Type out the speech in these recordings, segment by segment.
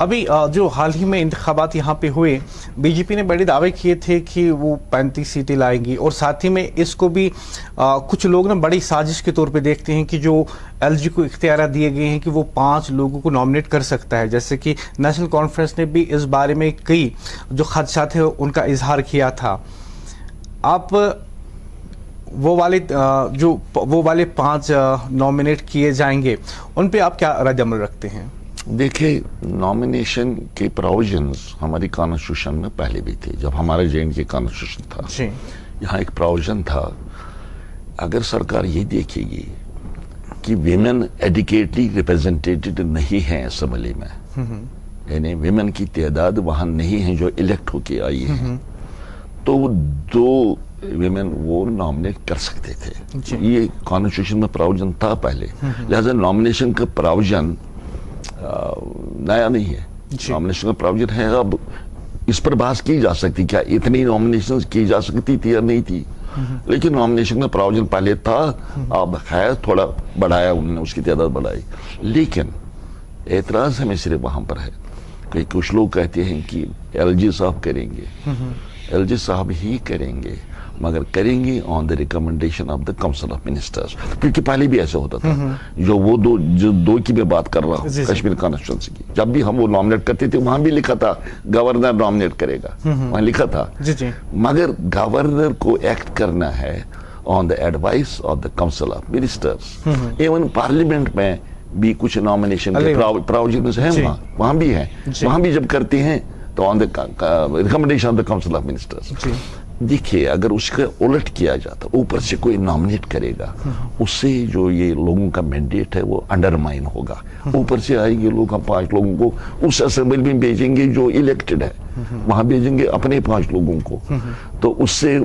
ابھی جو حال ہی میں انتخابات یہاں پہ ہوئے، بی جے پی نے بڑے دعوے کیے تھے کہ وہ 35 سیٹیں لائیں گی، اور ساتھ ہی میں اس کو بھی کچھ لوگ نا بڑی سازش کے طور پہ دیکھتے ہیں کہ جو ایل جی کو اختیارات دیے گئے ہیں کہ وہ 5 لوگوں کو نامنیٹ کر سکتا ہے، جیسے کہ نیشنل کانفرنس نے بھی اس بارے میں کئی جو خدشات ہیں ان کا اظہار کیا تھا۔ آپ وہ والے 5 نامنیٹ کیے جائیں گے، ان پہ آپ کیا رد عمل رکھتے ہیں؟ دیکھیں، نامنیشن کے پراویژنز ہماری کانسٹیٹیوشن میں پہلے بھی تھے، جب ہمارے جے کے کانسٹیٹیوشن تھا یہاں ایک پراویژن تھا، اگر سرکار یہ دیکھے گی کہ ویمن ایڈیکیٹلی ریپرزنٹیڈ نہیں ہیں اسمبلی میں، یعنی ویمن کی تعداد وہاں نہیں ہیں جو الیکٹ ہو کے آئی ہیں، تو 2 ویمن وہ نامنیٹ کر سکتے تھے۔ یہ کانسٹیٹیوشن میں پراویژن تھا پہلے، لہذا نامنیشن کا پراویژن نیا نہیں ہے، نامنیشن کا پراویژن ہے۔ اب اس پر بحث کی جا سکتی کیا اتنی نامنیشن کی جا سکتی تھی یا نہیں تھی، لیکن نامنیشن کا پراویژن پہلے تھا، اب ہے تھوڑا بڑھایا انہوں نے، اس کی تعداد بڑھائی۔ لیکن اعتراض ہمیں صرف وہاں پر ہے کہ کچھ لوگ کہتے ہیں کہ ایل جی صاحب کریں گے، ایل جی صاحب ہی کریں گے، مگر کریں گے on the recommendation of the council of ministers, کیونکہ پہلے بھی ایسا ہوتا تھا۔ جو وہ دو کی میں بات کر رہا ہوں کشمیر کانسٹیٹوینسی کی، جب بھی ہم وہ نامنیٹ کرتے تھے وہاں بھی لکھا تھا گورنر نامنیٹ کرے گا، وہاں لکھا تھا، مگر گورنر کو ایکٹ کرنا ہے on the advice of the council of ministers. Even parliament میں بھی کچھ نامنیشن کے پراویژنز ہیں، وہاں بھی ہیں، وہاں بھی جب کرتے ہیں تو on the recommendation of the council of ministers. دیکھیے، اگر اس کا الٹ کیا جاتا، اوپر سے کوئی نامنیٹ کرے گا، اس سے جو یہ لوگوں کا مینڈیٹ ہے وہ انڈرمائن ہوگا۔ اوپر سے آئیں گے لوگ، ہم 5 لوگوں کو اس اسمبلی میں بھیجیں گے جو الیکٹڈ ہے، وہاں بھیجیں گے اپنے 5 لوگوں کو، تو اس سے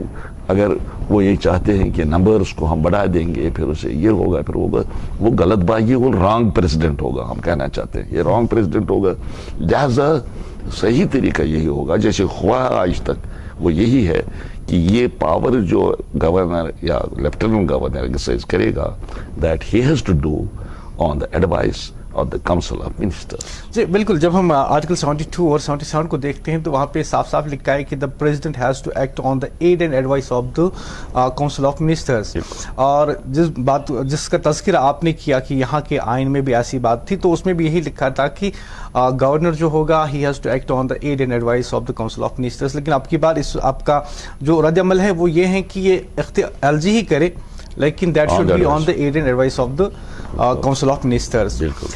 اگر وہ یہ چاہتے ہیں کہ نمبرز کو ہم بڑھا دیں گے، پھر اسے یہ ہوگا، پھر ہوگا وہ غلط بات، یہ وہ رانگ پریزیڈنٹ ہوگا، ہم کہنا چاہتے ہیں یہ رانگ پریزیڈنٹ ہوگا۔ لہذا صحیح طریقہ یہی ہوگا جیسے ہوا آج تک، وہ یہی ہے کہ یہ پاور جو گورنر یا لیفٹیننٹ گورنر ایکسرسائز کرے گا، that he has to do on the advice of the council of ministers. جی بالکل، جب ہم آرٹیکل 72 اور 77 کو دیکھتے ہیں تو وہاں پہ صاف صاف لکھا ہے کہ the president has to act on the aid and advice of the council of ministers, اور جس کا تذکرہ آپ نے کیا کہ یہاں کے آئین میں بھی ایسی بات تھی، تو اس میں بھی یہی لکھا تھا کہ گورنر جو ہوگا he has to act on the aid and advice of the council of ministers. لیکن اب کی بار آپ کا جو رد عمل ہے وہ یہ ہے کہ یہ ایل جی ہی کرے، لیکن that should be on the aid and advice of the council of ministers.